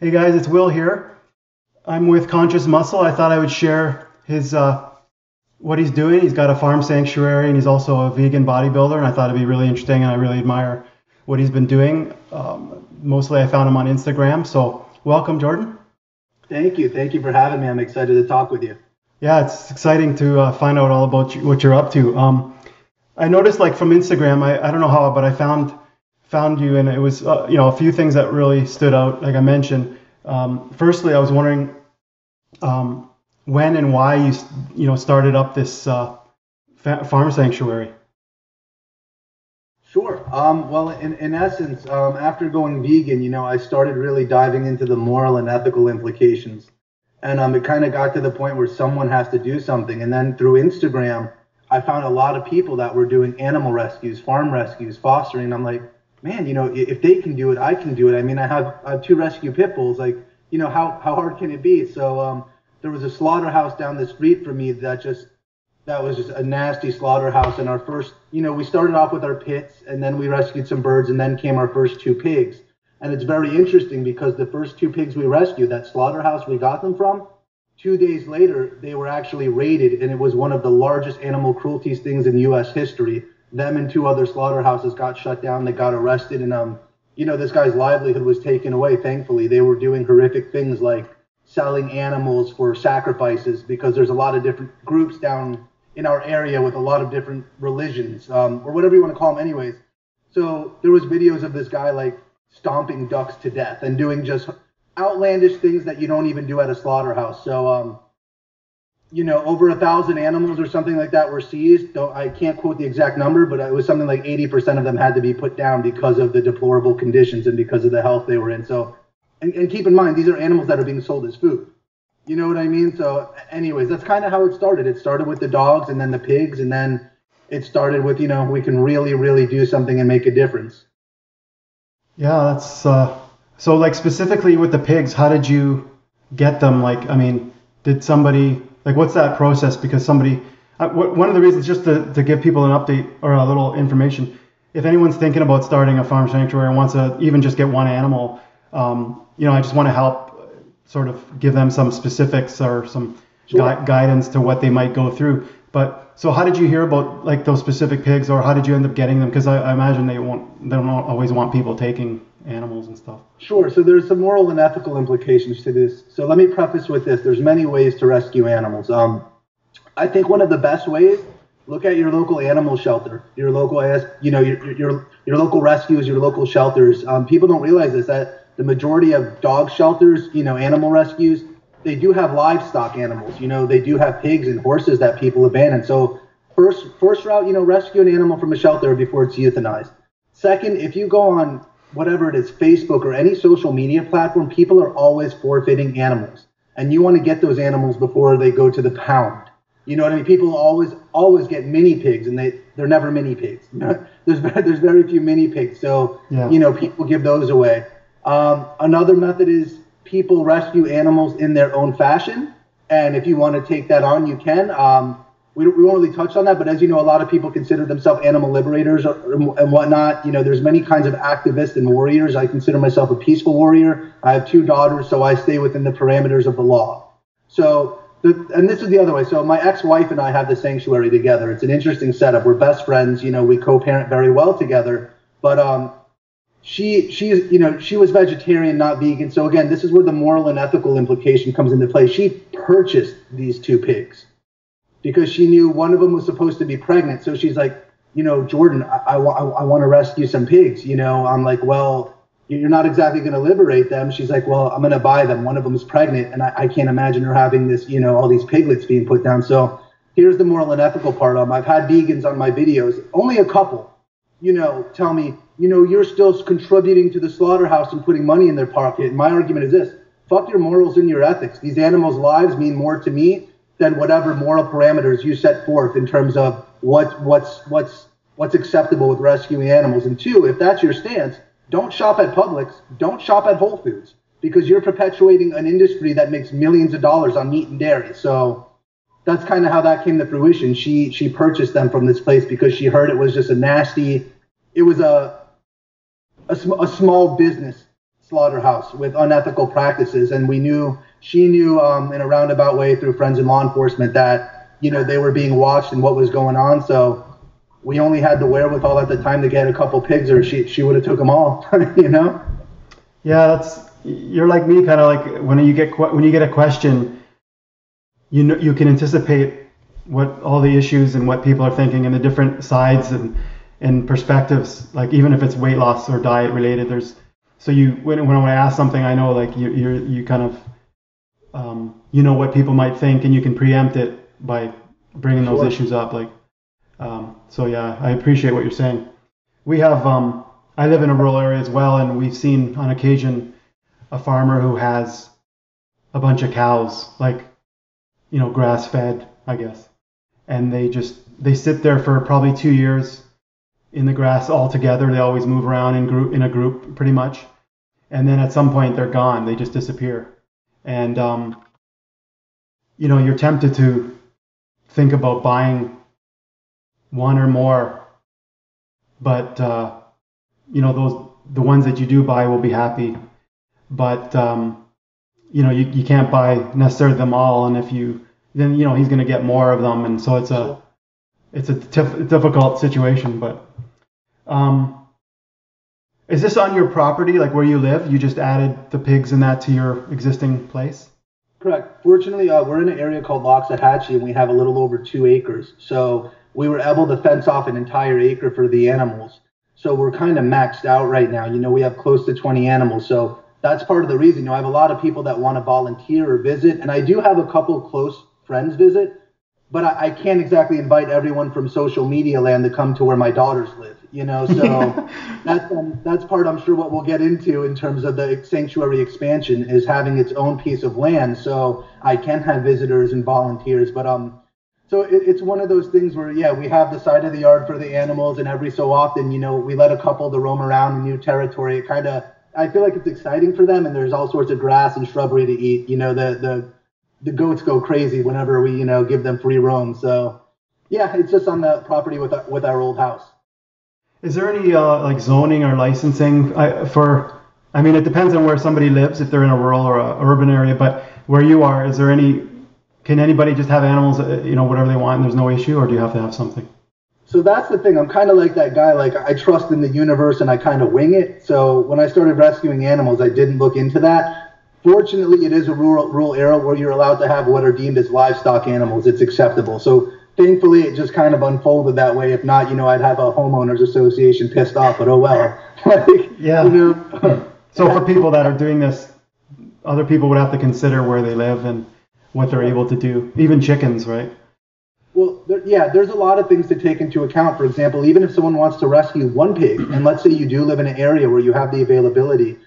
Hey guys, it's Will here. I'm with Conscious Muscle. I thought I would share his what he's doing. He's got a farm sanctuary and he's also a vegan bodybuilder, and I thought it'd be really interesting, and I really admire what he's been doing. Mostly I found him on Instagram. So welcome, Jordan. Thank you. Thank you for having me. I'm excited to talk with you. Yeah, it's exciting to find out all about what you're up to. I noticed, like, from Instagram, I don't know how, but I found you, and it was a few things that really stood out. Like I mentioned, firstly, I was wondering when and why you started up this farm sanctuary. Sure. Well, in essence, after going vegan, I started really diving into the moral and ethical implications. And it kind of got to the point where someone has to do something. And then through Instagram, I found a lot of people that were doing animal rescues, farm rescues, fostering. And I'm like, man, if they can do it, I can do it. I mean, I have two rescue pit bulls. Like, how hard can it be? So there was a slaughterhouse down the street from me that was just a nasty slaughterhouse. And our first, we started off with our pits, and then we rescued some birds, and then came our first two pigs. And it's very interesting because the first two pigs we rescued, that slaughterhouse we got them from, 2 days later, they were actually raided, and it was one of the largest animal cruelty things in U.S. history. Them and two other slaughterhouses got shut down. They got arrested, and this guy's livelihood was taken away. Thankfully, they were doing horrific things like selling animals for sacrifices, because there's a lot of different groups down in our area with a lot of different religions, or whatever you want to call them. Anyways, so there was videos of this guy like stomping ducks to death and doing just outlandish things that you don't even do at a slaughterhouse. So, over 1,000 animals or something like that were seized. I can't quote the exact number, but it was something like 80% of them had to be put down because of the deplorable conditions and because of the health they were in. So, and keep in mind, these are animals that are being sold as food. You know what I mean? So anyways, that's kind of how it started. It started with the dogs and then the pigs, and then it started with, we can really, really do something and make a difference. Yeah, that's so, like, specifically with the pigs, how did you get them? Like, I mean, did somebody, like, what's that process? Because somebody, one of the reasons, just to give people an update or a little information, if anyone's thinking about starting a farm sanctuary and wants to even just get one animal, I just want to help sort of give them some specifics or some guidance to what they might go through. But so how did you hear about, like, those specific pigs, or how did you end up getting them? Because I imagine they don't always want people taking animals and stuff. Sure. So there's some moral and ethical implications to this. So let me preface with this. There's many ways to rescue animals. I think one of the best ways, look at your local animal shelter, your local, your local rescues, your local shelters. People don't realize this, that the majority of dog shelters, animal rescues, they do have livestock animals. They do have pigs and horses that people abandon. So first route, rescue an animal from a shelter before it's euthanized. Second, if you go on whatever it is, Facebook or any social media platform, people are always forfeiting animals. And you want to get those animals before they go to the pound. You know what I mean? People always get mini pigs, and they're never mini pigs. There's very few mini pigs. So, yeah. People give those away. Another method is people rescue animals in their own fashion. And if you want to take that on, you can. We won't really touch on that, but as you know, a lot of people consider themselves animal liberators and whatnot. There's many kinds of activists and warriors. I consider myself a peaceful warrior. I have two daughters, so I stay within the parameters of the law. So, and this is the other way. So my ex-wife and I have the sanctuary together. It's an interesting setup. We're best friends. We co-parent very well together. But she was vegetarian, not vegan. So again, this is where the moral and ethical implication comes into play. She purchased these two pigs because she knew one of them was supposed to be pregnant. So she's like, Jordan, I want to rescue some pigs. I'm like, well, you're not exactly going to liberate them. She's like, well, I'm going to buy them. One of them is pregnant, and I can't imagine her having this, all these piglets being put down. So here's the moral and ethical part. I've had vegans on my videos, only a couple, tell me, you're still contributing to the slaughterhouse and putting money in their pocket. And my argument is this: fuck your morals and your ethics. These animals' lives mean more to me than whatever moral parameters you set forth in terms of what's acceptable with rescuing animals. And two, if that's your stance, don't shop at Publix, don't shop at Whole Foods, because you're perpetuating an industry that makes millions of dollars on meat and dairy. So that's kind of how that came to fruition. She purchased them from this place because she heard it was just a small business slaughterhouse with unethical practices, and she knew in a roundabout way through friends in law enforcement that they were being watched and what was going on. So we only had the wherewithal at the time to get a couple pigs, or she would have took them all. Yeah, you're like me, kind of like when you get a question, you can anticipate what all the issues and what people are thinking and the different sides and perspectives, like even if it's weight loss or diet related, when I ask something, I know like you kind of what people might think, and you can preempt it by bringing those issues up. Like, so yeah, I appreciate what you're saying. We have, I live in a rural area as well, and we've seen on occasion a farmer who has a bunch of cows, like, grass fed, I guess. And they sit there for probably 2 years in the grass all together. They always move around in a group pretty much. And then at some point they're gone. They just disappear. And, you're tempted to think about buying one or more, but, the ones that you do buy will be happy. But, you can't buy necessarily them all. And then he's going to get more of them. And so it's a difficult situation, but, is this on your property, like where you live? You just added the pigs and that to your existing place? Correct. Fortunately, we're in an area called Loxahatchee, and we have a little over 2 acres. So we were able to fence off an entire acre for the animals. So we're kind of maxed out right now. We have close to 20 animals. So that's part of the reason. I have a lot of people that want to volunteer or visit, and I do have a couple close friends visit, but I can't exactly invite everyone from social media land to come to where my daughters live, so that's part, I'm sure, what we'll get into in terms of the sanctuary expansion is having its own piece of land so I can have visitors and volunteers. But so it's one of those things where, yeah, we have the side of the yard for the animals, and every so often, we let a couple to roam around in new territory. It kind of, I feel like it's exciting for them, and there's all sorts of grass and shrubbery to eat. The goats go crazy whenever we, give them free roam. So, yeah, it's just on the property with our old house. Is there any like zoning or licensing it depends on where somebody lives, if they're in a rural or a urban area, but where you are, can anybody just have animals, whatever they want and there's no issue, or do you have to have something? So that's the thing. I'm kind of like that guy, like I trust in the universe and I kind of wing it. So when I started rescuing animals, I didn't look into that. Fortunately, it is a rural area where you're allowed to have what are deemed as livestock animals. It's acceptable. So thankfully, it just kind of unfolded that way. If not, I'd have a homeowners association pissed off, but oh well. Yeah. So for people that are doing this, other people would have to consider where they live and what they're able to do. Even chickens, right? Well, there's a lot of things to take into account. For example, even if someone wants to rescue one pig, and let's say you do live in an area where you have the availability,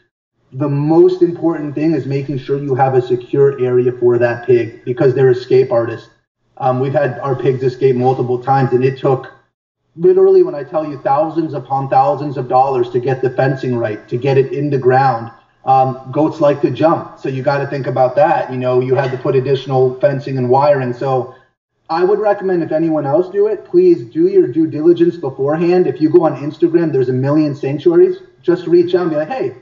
the most important thing is making sure you have a secure area for that pig, because they're escape artists. We've had our pigs escape multiple times, and it took literally, when I tell you, thousands upon thousands of dollars to get the fencing right, to get it in the ground. Goats like to jump, so you got to think about that. You had to put additional fencing and wiring. So I would recommend, if anyone else do it, please do your due diligence beforehand. If you go on Instagram, there's a million sanctuaries. Just reach out and be like, hey,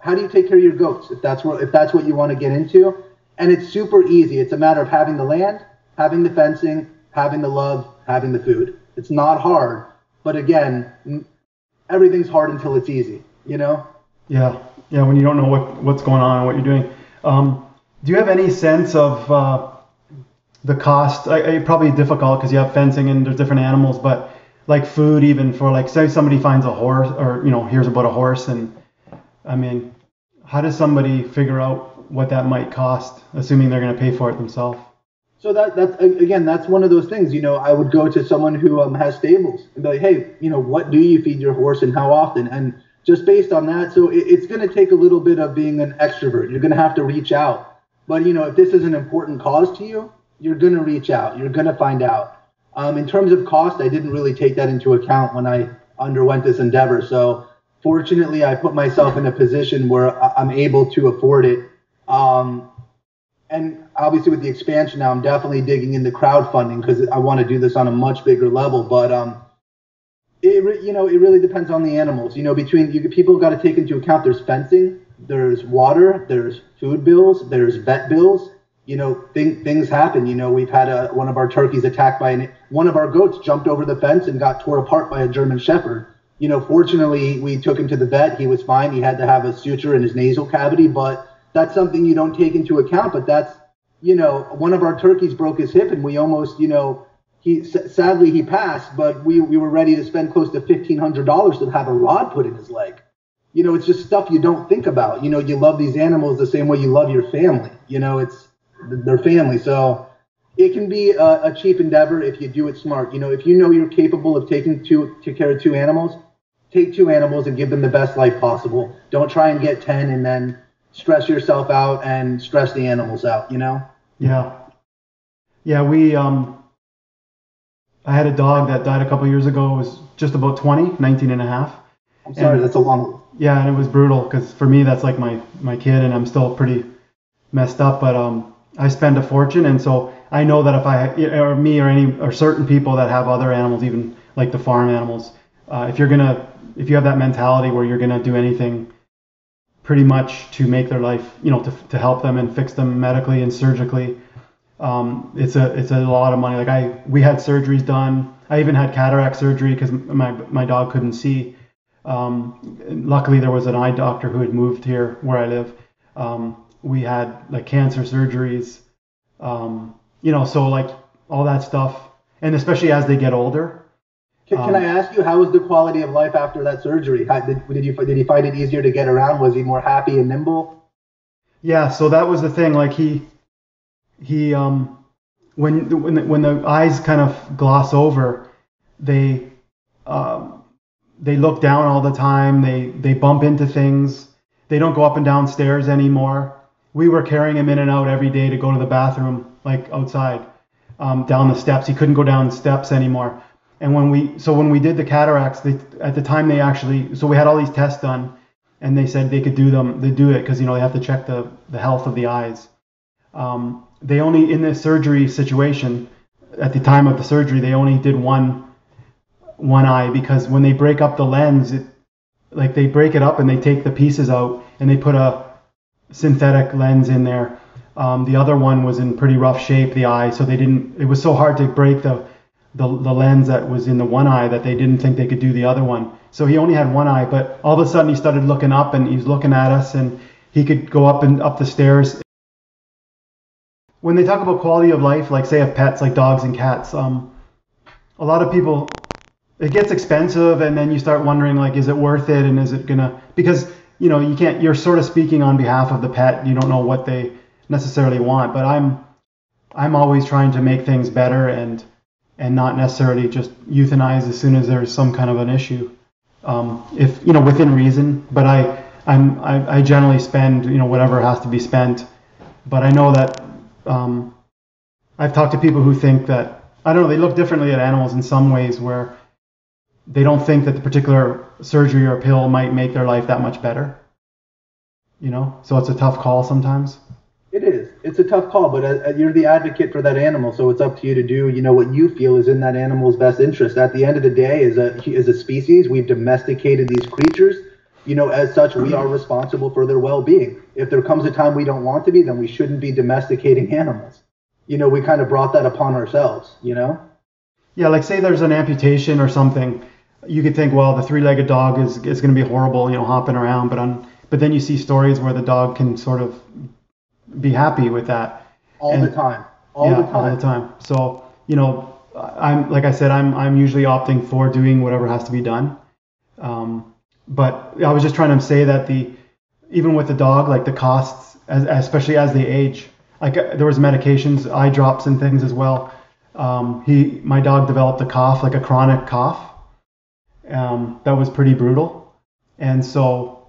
how do you take care of your goats? If that's what you want to get into. And it's super easy. It's a matter of having the land, having the fencing, having the love, having the food. It's not hard, but again, everything's hard until it's easy, Yeah. Yeah. When you don't know what's going on and what you're doing. Do you have any sense of the cost? It's probably difficult because you have fencing and there's different animals, but like food, even for like, say somebody finds a horse or, hears about a horse, and how does somebody figure out what that might cost, assuming they're going to pay for it themselves? So that's one of those things. I would go to someone who has stables and be like, hey, what do you feed your horse and how often? And just based on that, so it's going to take a little bit of being an extrovert. You're going to have to reach out. But, if this is an important cause to you, you're going to reach out. You're going to find out. In terms of cost, I didn't really take that into account when I underwent this endeavor. So fortunately, I put myself in a position where I'm able to afford it. And obviously with the expansion now, I'm definitely digging into crowdfunding because I want to do this on a much bigger level. But It really depends on the animals. People got to take into account there's fencing, there's water, there's food bills, there's vet bills. Things happen. We've had one of our turkeys attacked by one of our goats jumped over the fence and got torn apart by a German Shepherd. Fortunately, we took him to the vet. He was fine. He had to have a suture in his nasal cavity, but that's something you don't take into account. But that's, one of our turkeys broke his hip, and we almost, sadly he passed, but we were ready to spend close to $1,500 to have a rod put in his leg. It's just stuff you don't think about. You love these animals the same way you love your family. It's their family. So it can be a cheap endeavor if you do it smart. If you're capable of taking care of two animals, take two animals and give them the best life possible. Don't try and get 10 and then stress yourself out and stress the animals out, Yeah. Yeah, I had a dog that died a couple years ago. It was just about 19 and a half. I'm sorry, that's a long. Yeah, and it was brutal because for me, that's like my kid, and I'm still pretty messed up, but I spend a fortune, and so I know that or certain people that have other animals, even like the farm animals, if you have that mentality where you're gonna do anything pretty much to make their life, to help them and fix them medically and surgically, it's a lot of money. Like we had surgeries done. I even had cataract surgery because my dog couldn't see. Luckily there was an eye doctor who had moved here where I live. We had like cancer surgeries, so like all that stuff, and especially as they get older. Can I ask you, how was the quality of life after that surgery? Did you find it easier to get around? Was he more happy and nimble? Yeah, so that was the thing. Like he when the eyes kind of gloss over, they look down all the time. They bump into things. They don't go up and down stairs anymore. We were carrying him in and out every day to go to the bathroom, like outside, down the steps. He couldn't go down steps anymore. And when we did the cataracts, at the time we had all these tests done, and they said they could do it because they have to check the health of the eyes. They only, in this surgery situation, at the time of the surgery, they only did one eye, because when they break up the lens, they break it up and they take the pieces out and they put a synthetic lens in there. The other one was in pretty rough shape, the eye, so it was so hard to break the lens that was in the one eye that they didn't think they could do the other one. So he only had one eye, but all of a sudden he started looking up and he was looking at us, and he could go up the stairs. When they talk about quality of life, like say of pets, like dogs and cats, a lot of people, it gets expensive, and then you start wondering, like, is it worth it, and is it gonna, because you're sort of speaking on behalf of the pet. You don't know what they necessarily want, but I'm always trying to make things better and not necessarily just euthanize as soon as there's some kind of an issue, if within reason. But I generally spend whatever has to be spent. But I know that I've talked to people who think that, I don't know, they look differently at animals in some ways, where they don't think that the particular surgery or pill might make their life that much better. So it's a tough call sometimes. It is. It's a tough call, but you're the advocate for that animal, so it's up to you to do, what you feel is in that animal's best interest. At the end of the day, as a species, we've domesticated these creatures. As such, we are responsible for their well-being. If there comes a time we don't want to be, then we shouldn't be domesticating animals. We kind of brought that upon ourselves, Yeah, like say there's an amputation or something, you could think, well, the three-legged dog is going to be horrible, hopping around, but then you see stories where the dog can sort of be happy with that all the time. All the time. So I'm, like I said, I'm usually opting for doing whatever has to be done. But I was just trying to say that even with the dog, like the costs, especially as they age, like there was medications, eye drops and things as well. My dog developed a cough, like a chronic cough, that was pretty brutal, and so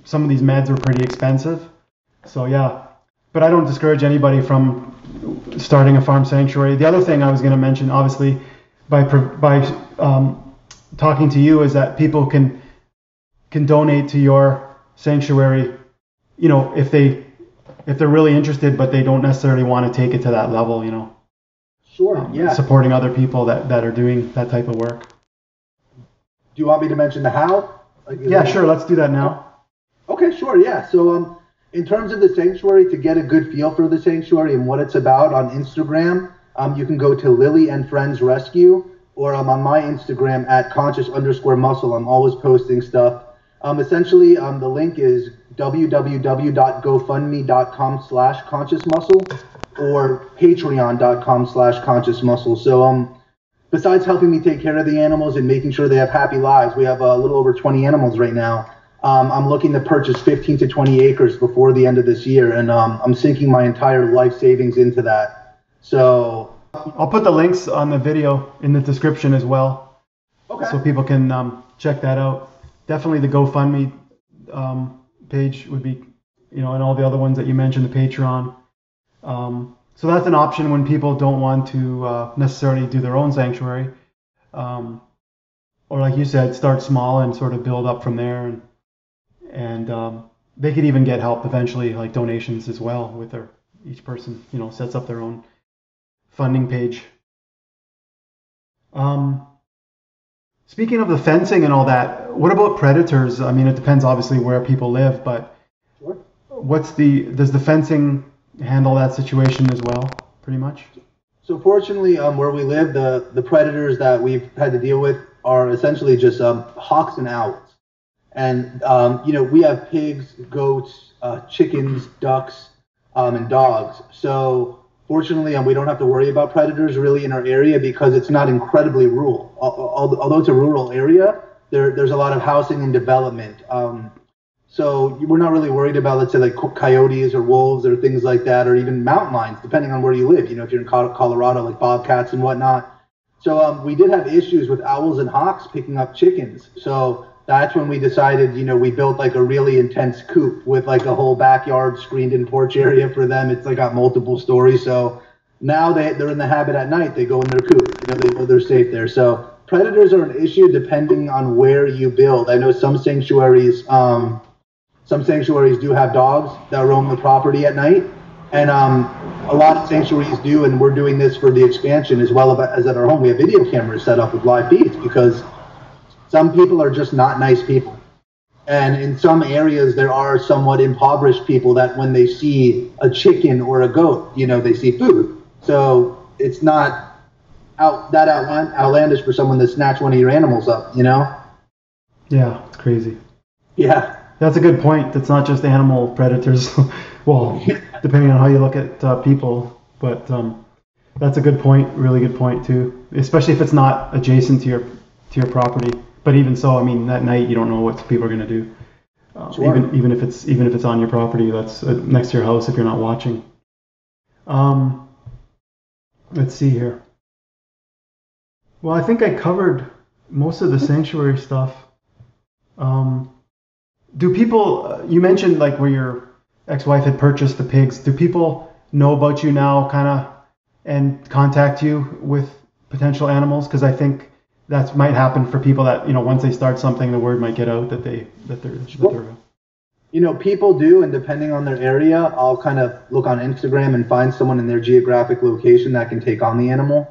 some of these meds were pretty expensive. So yeah. But I don't discourage anybody from starting a farm sanctuary. The other thing I was going to mention, obviously, by talking to you, is that people can donate to your sanctuary, if they're really interested, but they don't necessarily want to take it to that level, Sure. Yeah. Supporting other people that are doing that type of work. you want me to mention the how? Yeah, sure. Let's do that now. Okay, sure. Yeah. So in terms of the sanctuary, to get a good feel for the sanctuary and what it's about on Instagram, you can go to Lily and Friends Rescue, or on my Instagram at conscious_muscle. I'm always posting stuff. Essentially, the link is www.gofundme.com/consciousmuscle or patreon.com/consciousmuscle. So besides helping me take care of the animals and making sure they have happy lives, we have a little over 20 animals right now. I'm looking to purchase 15 to 20 acres before the end of this year, and I'm sinking my entire life savings into that. So I'll put the links on the video in the description as well, so people can check that out. Definitely the GoFundMe page would be, and all the other ones that you mentioned, the Patreon. So that's an option when people don't want to necessarily do their own sanctuary, or like you said, start small and sort of build up from there, and they could even get help eventually, like donations as well, with each person sets up their own funding page. Speaking of the fencing and all that, what about predators? I mean, it depends obviously where people live, but sure. Does the fencing handle that situation as well, pretty much? So fortunately, where we live, the predators that we've had to deal with are essentially just hawks and owls. And, we have pigs, goats, chickens, ducks, and dogs. So fortunately, we don't have to worry about predators really in our area because it's not incredibly rural. Although it's a rural area, there's a lot of housing and development. So we're not really worried about, let's say, like coyotes or wolves or things like that, or even mountain lions, depending on where you live. If you're in Colorado, like bobcats and whatnot. So we did have issues with owls and hawks picking up chickens. So that's when we decided, we built like a really intense coop with like a whole backyard screened in porch area for them. It's like got multiple stories. So now they're in the habit at night. They go in their coop. They know they're safe there. So predators are an issue depending on where you build. I know some sanctuaries do have dogs that roam the property at night. And a lot of sanctuaries do, and we're doing this for the expansion as well as at our home. We have video cameras set up with live feeds because some people are just not nice people. And in some areas, there are somewhat impoverished people that when they see a chicken or a goat, they see food. So it's not outlandish for someone to snatch one of your animals up, Yeah, it's crazy. Yeah. That's a good point. It's not just animal predators. Well, depending on how you look at people. But that's a good point, really good point too. Especially if it's not adjacent to your property. But even so, I mean, that night you don't know what people are going to do. Sure. Even if it's on your property, that's next to your house if you're not watching. Let's see here. Well, I think I covered most of the sanctuary stuff. Do people? You mentioned like where your ex-wife had purchased the pigs. Do people know about you now, kind of, and contact you with potential animals? Because I think that might happen for people that once they start something, the word might get out that they're. People do, and depending on their area, I'll kind of look on Instagram and find someone in their geographic location that can take on the animal.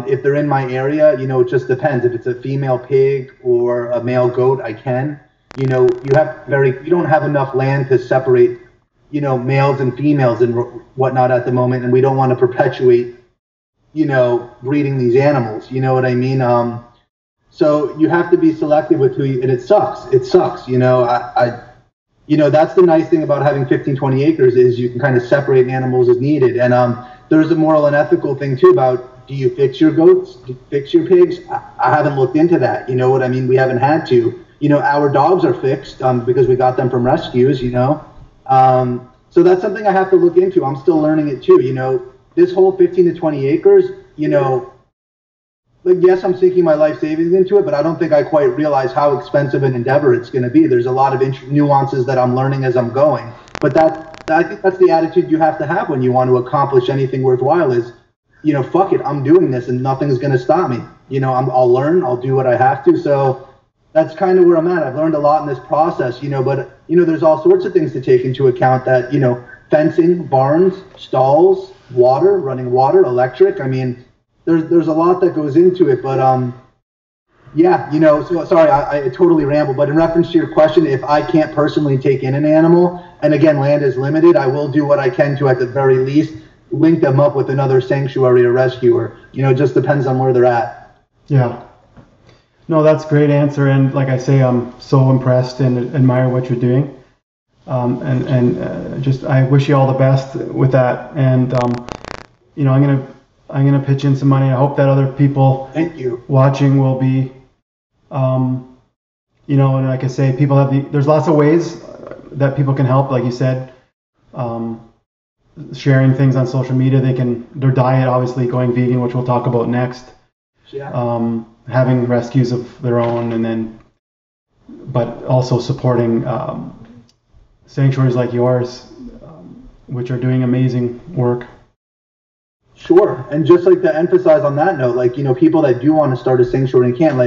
If they're in my area, it just depends. If it's a female pig or a male goat, I can. You don't have enough land to separate, males and females and whatnot at the moment, and we don't want to perpetuate, breeding these animals. You know what I mean? So you have to be selective with and it sucks. That's the nice thing about having 15, 20 acres is you can kind of separate animals as needed. And there's a moral and ethical thing too about, do you fix your goats? Do you fix your pigs? I haven't looked into that. You know what I mean? We haven't had to. Our dogs are fixed because we got them from rescues, So that's something I have to look into. I'm still learning it too. This whole 15 to 20 acres, yes, I'm sinking my life savings into it, but I don't think I quite realize how expensive an endeavor it's going to be. There's a lot of nuances that I'm learning as I'm going. But I think that's the attitude you have to have when you want to accomplish anything worthwhile is, fuck it, I'm doing this and nothing's going to stop me. I'll learn, I'll do what I have to. So that's kind of where I'm at. I've learned a lot in this process, but, there's all sorts of things to take into account that, fencing, barns, stalls, running water, electric. I mean, there's a lot that goes into it, but Yeah, so sorry, I totally ramble, but in reference to your question, if I can't personally take in an animal, and again, land is limited, I will do what I can to, at the very least, link them up with another sanctuary or rescuer. It just depends on where they're at. Yeah. No, that's a great answer. And like I say, I'm so impressed and admire what you're doing. Just I wish you all the best with that. And I'm gonna pitch in some money. I hope that other people Thank you. watching will be, and like I say, people have there's lots of ways that people can help. Like you said, sharing things on social media. Their diet, obviously, going vegan, which we'll talk about next. Yeah. Having rescues of their own, but also supporting sanctuaries like yours, which are doing amazing work. Sure. And just like to emphasize on that note, like, people that do want to start a sanctuary and can't,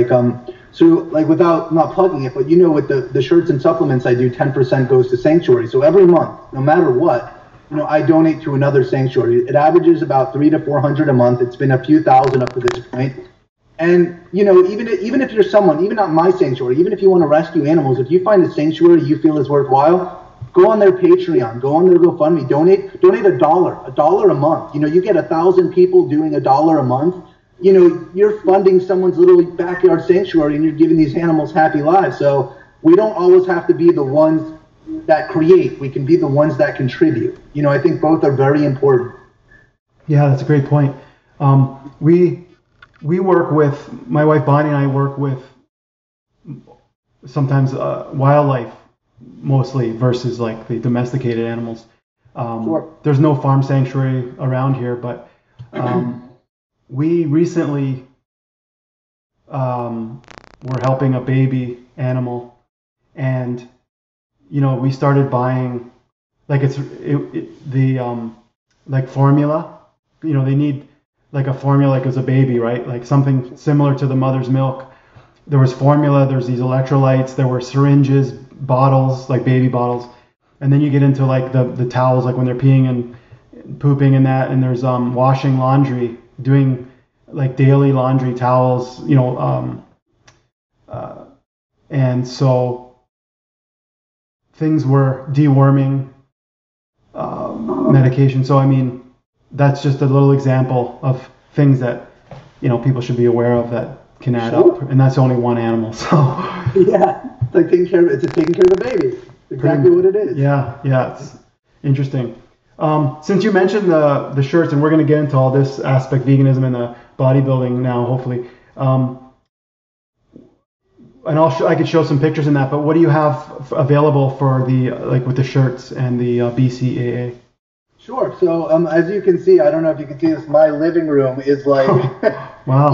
without not plugging it, but with the shirts and supplements I do, 10% goes to sanctuary. So every month, no matter what, I donate to another sanctuary. It averages about $300 to $400 a month. It's been a few thousand up to this point. And, even if you're someone, even not my sanctuary, even if you want to rescue animals, if you find a sanctuary you feel is worthwhile, go on their Patreon, go on their GoFundMe, donate $1 a month. You get 1,000 people doing $1 a month. You're funding someone's little backyard sanctuary and you're giving these animals happy lives. So we don't always have to be the ones that create. We can be the ones that contribute. I think both are very important. Yeah, that's a great point. We work with, my wife Bonnie and I work with sometimes wildlife mostly versus like the domesticated animals. Sure. There's no farm sanctuary around here, but we recently were helping a baby animal, and we started buying like like formula. They need like a formula like as a baby, right? Like something similar to the mother's milk. There was formula, there's these electrolytes, there were syringes, bottles, like baby bottles. And then you get into like the towels, like when they're peeing and pooping and that, and there's washing laundry, doing like daily laundry towels, and so things were deworming medication. So I mean, that's just a little example of things that people should be aware of that can add up, and that's only one animal. So yeah, it's like taking care of a baby. Exactly what it is. Yeah, it's interesting. Since you mentioned the shirts, and we're going to get into all this aspect, veganism and the bodybuilding now, hopefully. And I could show some pictures in that. But what do you have available for with the shirts and the BCAA? Sure. So as you can see, I don't know if you can see this, my living room is like, wow.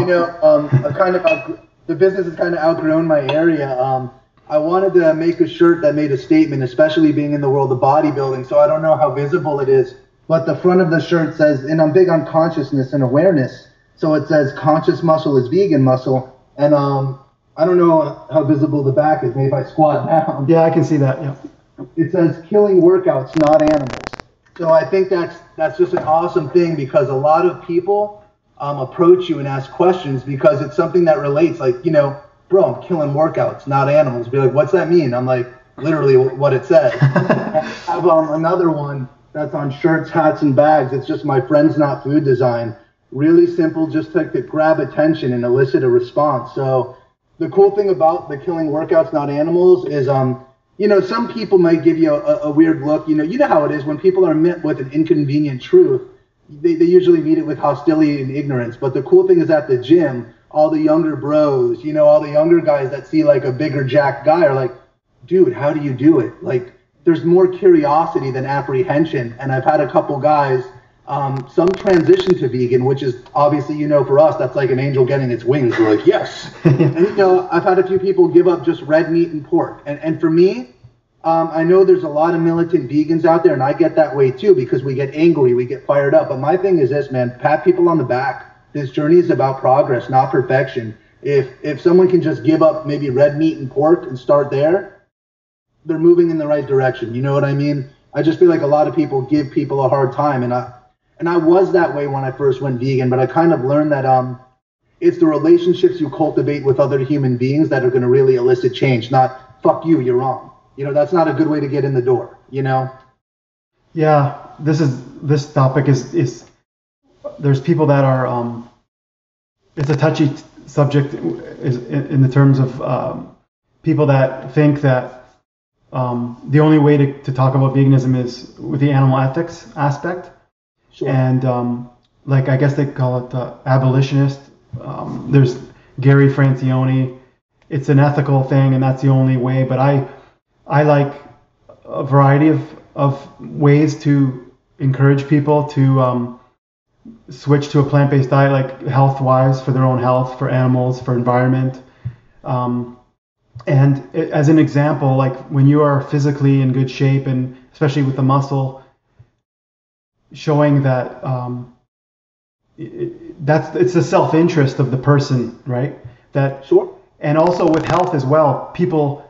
The business has kind of outgrown my area. I wanted to make a shirt that made a statement, especially being in the world of bodybuilding. So I don't know how visible it is, but the front of the shirt says, and I'm big on consciousness and awareness. So it says conscious muscle is vegan muscle. And I don't know how visible the back is. Maybe if I squat down. Yeah, I can see that. Yeah. It says killing workouts, not animals. So I think that's just an awesome thing, because a lot of people approach you and ask questions because it's something that relates. Like, bro, I'm killing workouts, not animals. Be like, what's that mean? I'm like, literally what it says. I have another one that's on shirts, hats, and bags. It's just my friends, not food design. Really simple, just to grab attention and elicit a response. So the cool thing about the killing workouts, not animals is, some people might give you a weird look. You know how it is when people are met with an inconvenient truth. They usually meet it with hostility and ignorance. But the cool thing is at the gym, all the younger bros, all the younger guys that see like a bigger jacked guy are like, dude, how do you do it? Like, there's more curiosity than apprehension. And I've had a couple guys, some transition to vegan, which is obviously, for us, that's like an angel getting its wings. We're like, yes. And, I've had a few people give up just red meat and pork. And for me, I know there's a lot of militant vegans out there, and I get that way too, because we get angry, we get fired up. But my thing is this, man, pat people on the back. This journey is about progress, not perfection. If someone can just give up maybe red meat and pork and start there, they're moving in the right direction. You know what I mean? I just feel like a lot of people give people a hard time, and I was that way when I first went vegan, but I kind of learned that It's the relationships you cultivate with other human beings that are going to really elicit change, not fuck you, you're wrong. That's not a good way to get in the door, Yeah, this topic is there's people that are it's a touchy subject in the terms of people that think that the only way to talk about veganism is with the animal ethics aspect. Sure. And I guess they call it abolitionist. There's Gary Francione. It's an ethical thing, and that's the only way. But I like a variety of ways to encourage people to switch to a plant-based diet, like health-wise, for their own health, for animals, for environment. As an example, like when you are physically in good shape, and especially with the muscle, showing that it's the self-interest of the person, right? That sure. And also with health as well, people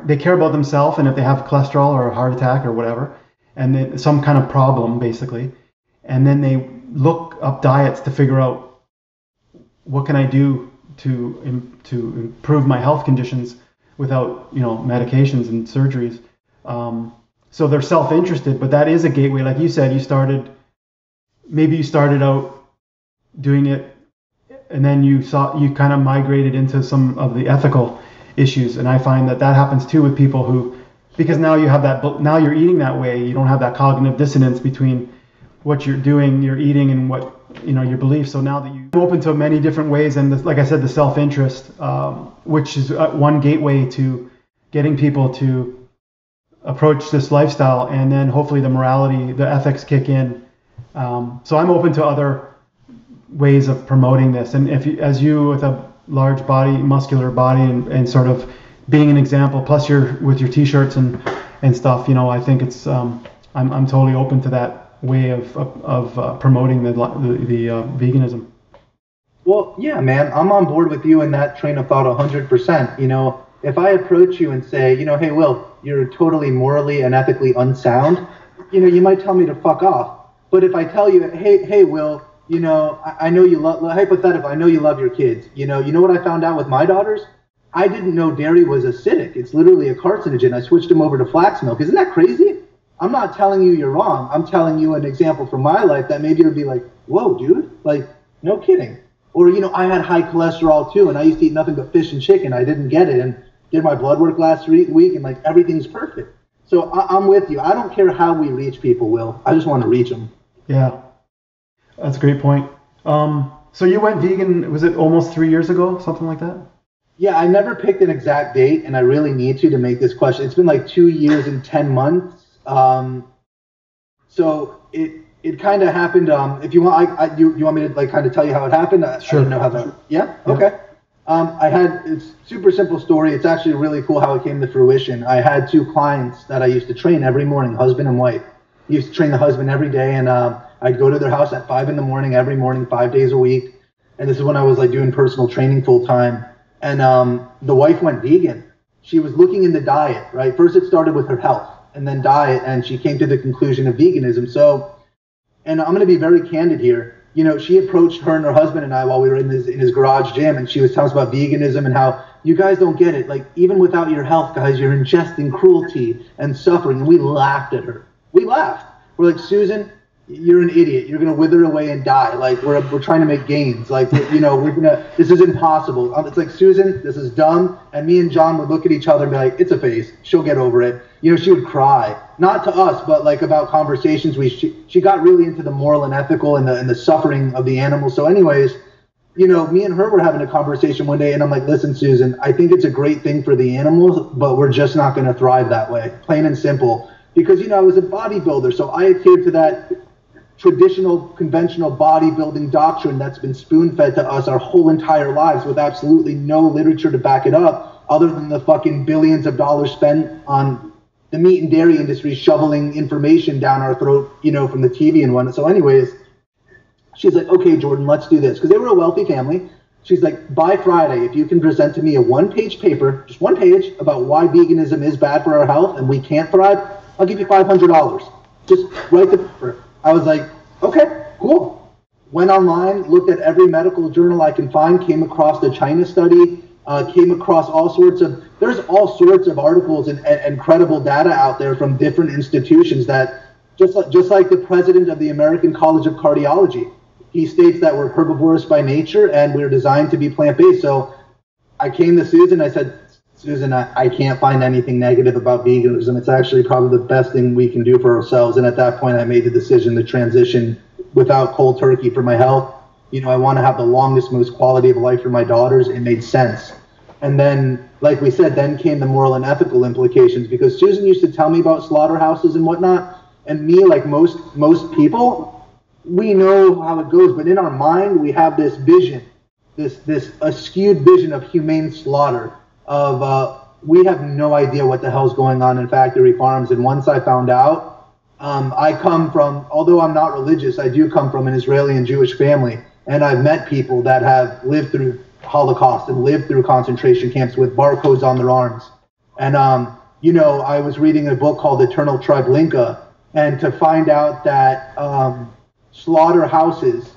they care about themselves, and if they have cholesterol or a heart attack or whatever, and then some kind of problem basically, and then they look up diets to figure out what can I do to improve my health conditions without medications and surgeries. So they're self-interested, but that is a gateway. Like you said, you started out doing it, and then you kind of migrated into some of the ethical issues. And I find that happens too with people who, because now now you're eating that way, you don't have that cognitive dissonance between what you're doing, you're eating, and what your beliefs. So now that you're open to many different ways, and like I said, the self-interest, which is one gateway to getting people to approach this lifestyle, and then hopefully the morality, the ethics kick in. So I'm open to other ways of promoting this, and as you with a large body, muscular body, and sort of being an example, plus with your t-shirts and stuff, I think it's I'm totally open to that way of promoting the veganism. Well, yeah, man, I'm on board with you in that train of thought 100%. If I approach you and say, hey, Will, you're totally morally and ethically unsound, you might tell me to fuck off. But if I tell you, hey, Will, I know you love, hypothetically, I know you love your kids. You know what I found out with my daughters? I didn't know dairy was acidic. It's literally a carcinogen. I switched them over to flax milk. Isn't that crazy? I'm not telling you you're wrong. I'm telling you an example from my life that maybe you'll be like, whoa, dude, like, no kidding. Or, I had high cholesterol too, and I used to eat nothing but fish and chicken. I didn't get it, and did my blood work last week, and like everything's perfect. So I'm with you. I don't care how we reach people, Will. I just want to reach them. Yeah, that's a great point. So you went vegan, was it almost 3 years ago, something like that? Yeah, I never picked an exact date, and I really need to make this question. It's been like 2 years and 10 months. So it kind of happened. If you want, you want me to like kind of tell you how it happened? Sure. I don't know how that. Yeah. Okay. It's super simple story. It's actually really cool how it came to fruition. I had 2 clients that I used to train every morning, husband and wife. I used to train the husband every day, and I'd go to their house at 5 a.m. every morning, 5 days a week. And this is when I was like doing personal training full time. And the wife went vegan. She was looking into diet, right? First it started with her health, and then diet, and she came to the conclusion of veganism. So, and I'm going to be very candid here. She approached her and her husband and I while we were in his garage gym, and she was telling us about veganism and how you guys don't get it. Like, even without your health, guys, you're ingesting cruelty and suffering. And we laughed at her. We laughed. We're like, Susan, you're an idiot. You're going to wither away and die. Like, we're trying to make gains. Like, this is impossible. It's like, Susan, this is dumb. And me and John would look at each other and be like, it's a phase. She'll get over it. She would cry. Not to us, but like about conversations. She got really into the moral and ethical and the suffering of the animals. So anyways, me and her were having a conversation one day, and I'm like, listen, Susan, I think it's a great thing for the animals, but we're just not going to thrive that way. Plain and simple. Because, I was a bodybuilder, so I adhered to that traditional, conventional bodybuilding doctrine that's been spoon-fed to us our whole entire lives with absolutely no literature to back it up, other than the fucking billions of dollars spent on the meat and dairy industry shoveling information down our throat, from the TV and whatnot. So anyways, she's like, okay, Jordan, let's do this. Because they were a wealthy family. She's like, by Friday, if you can present to me a 1-page paper, just 1 page, about why veganism is bad for our health and we can't thrive, I'll give you $500. Just write the paper. I was like, okay, cool. went online, looked at every medical journal I can find, came across the China study, came across there's all sorts of articles and credible data out there from different institutions that just like the president of the American College of Cardiology, he states that we're herbivorous by nature and we're designed to be plant-based. So I came to Susan, I said, Susan, I can't find anything negative about veganism. It's actually probably the best thing we can do for ourselves. And at that point, I made the decision to transition without cold turkey for my health. I want to have the longest, most quality of life for my daughters. It made sense. And then, like we said, then came the moral and ethical implications, because Susan used to tell me about slaughterhouses and whatnot. And me, like most people, we know how it goes. But in our mind, we have this vision, this skewed vision of humane slaughter. We have no idea what the hell's going on in factory farms. And once I found out, I come from, although I'm not religious, I do come from an Israeli and Jewish family. And I've met people that have lived through Holocaust and lived through concentration camps with barcodes on their arms. And, I was reading a book called Eternal Treblinka, and to find out that slaughterhouses,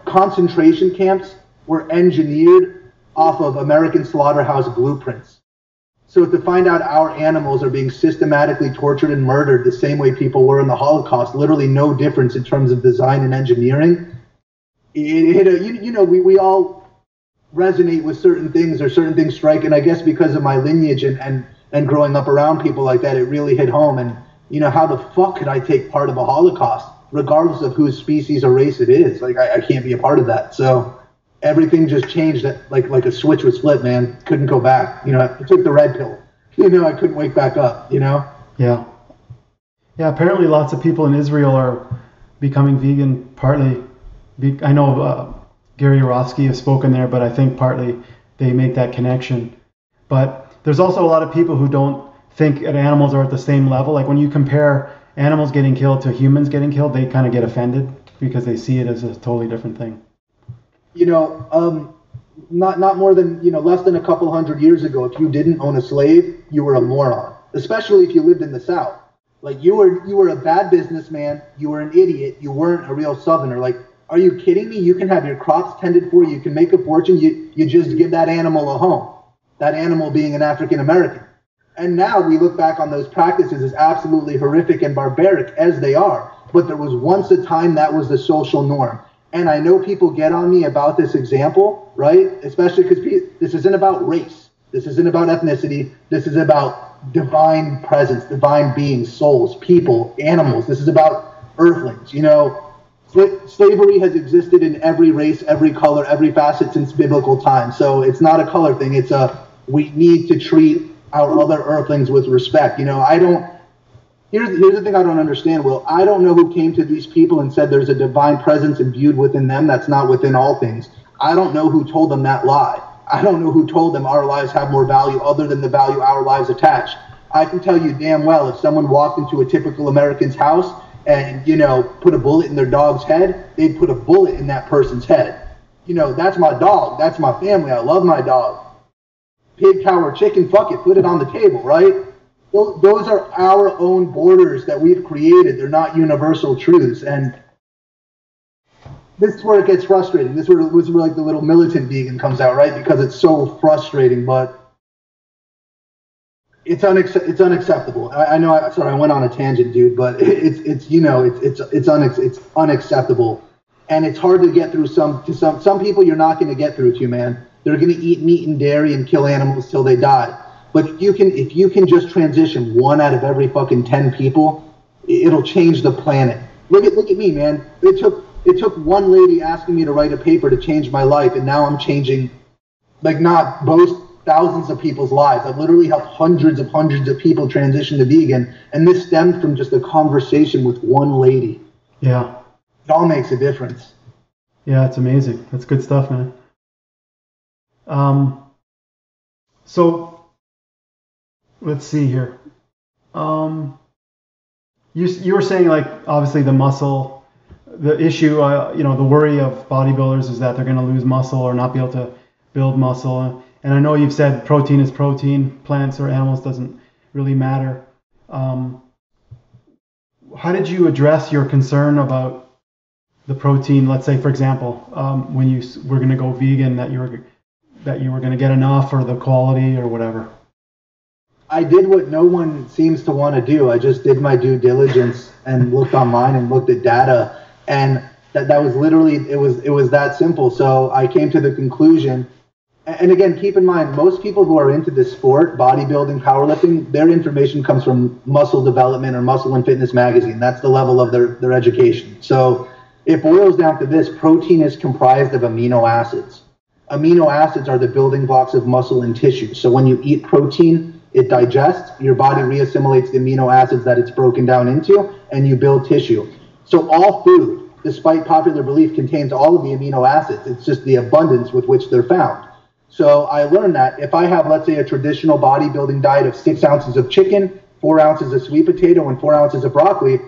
concentration camps were engineered off of American slaughterhouse blueprints. So to find out our animals are being systematically tortured and murdered the same way people were in the Holocaust, literally no difference in terms of design and engineering, we all resonate with certain things, or certain things strike. And I guess because of my lineage and growing up around people like that, it really hit home. And, how the fuck could I take part of a Holocaust, regardless of whose species or race it is? Like, I can't be a part of that. So everything just changed. That like a switch was flipped, man. Couldn't go back. I took the red pill. I couldn't wake back up. Yeah. Apparently, lots of people in Israel are becoming vegan. Partly, I know Gary Yourofsky has spoken there, but I think partly they make that connection. But there's also a lot of people who don't think that animals are at the same level. Like when you compare animals getting killed to humans getting killed, they kind of get offended because they see it as a totally different thing. Not more than, less than a couple hundred years ago, if you didn't own a slave, you were a moron, especially if you lived in the South. Like you were a bad businessman. You were an idiot. You weren't a real Southerner. Like, are you kidding me? You can have your crops tended for. You can make a fortune. You just give that animal a home, that animal being an African American. And now we look back on those practices as absolutely horrific and barbaric, as they are. But there was once a time that was the social norm. And I know people get on me about this example, right? Especially because this isn't about race. This isn't about ethnicity. This is about divine presence, divine beings, souls, people, animals. This is about earthlings. Slavery has existed in every race, every color, every facet since biblical times. So it's not a color thing. We need to treat our other earthlings with respect. Here's the thing I don't understand, Will. I don't know who came to these people and said there's a divine presence imbued within them that's not within all things. I don't know who told them that lie. I don't know who told them our lives have more value other than the value our lives attach. I can tell you damn well, if someone walked into a typical American's house and, put a bullet in their dog's head, they'd put a bullet in that person's head. That's my dog. That's my family. I love my dog. Pig, cow, or chicken, fuck it, put it on the table, right? Those are our own borders that we've created. They're not universal truths. And this is where it gets frustrating. This is where like the little militant vegan comes out, right? Because it's so frustrating, but it's unacceptable. I know. I went on a tangent, dude, but it's unacceptable, and it's hard to get through. Some people you're not going to get through to, man. They're going to eat meat and dairy and kill animals till they die. But if you can just transition 1 out of every fucking 10 people, it'll change the planet. Look at me, man. It took one lady asking me to write a paper to change my life, and now I'm changing, like, not boast, thousands of people's lives. I've literally helped hundreds of people transition to vegan, and this stemmed from just a conversation with one lady. Yeah. It all makes a difference. Yeah, it's amazing. That's good stuff, man. So let's see here. You were saying, like, obviously the muscle, the issue, the worry of bodybuilders is that they're going to lose muscle or not be able to build muscle. And I know you've said protein is protein, plants or animals doesn't really matter. How did you address your concern about the protein, let's say, for example, when you were going to go vegan, that you were going to get enough or the quality or whatever? I did what no one seems to want to do. I just did my due diligence and looked online and looked at data, and that was literally, it was that simple. So I came to the conclusion, and again, keep in mind, most people who are into this sport, bodybuilding, powerlifting, their information comes from Muscle Development or Muscle and Fitness magazine. That's the level of their education. So it boils down to this: protein is comprised of amino acids. Amino acids are the building blocks of muscle and tissue. So when you eat protein, it digests, your body reassimilates the amino acids that it's broken down into, and you build tissue. So all food, despite popular belief, contains all of the amino acids. It's just the abundance with which they're found. So I learned that if I have, let's say, a traditional bodybuilding diet of 6 ounces of chicken, 4 ounces of sweet potato, and 4 ounces of broccoli,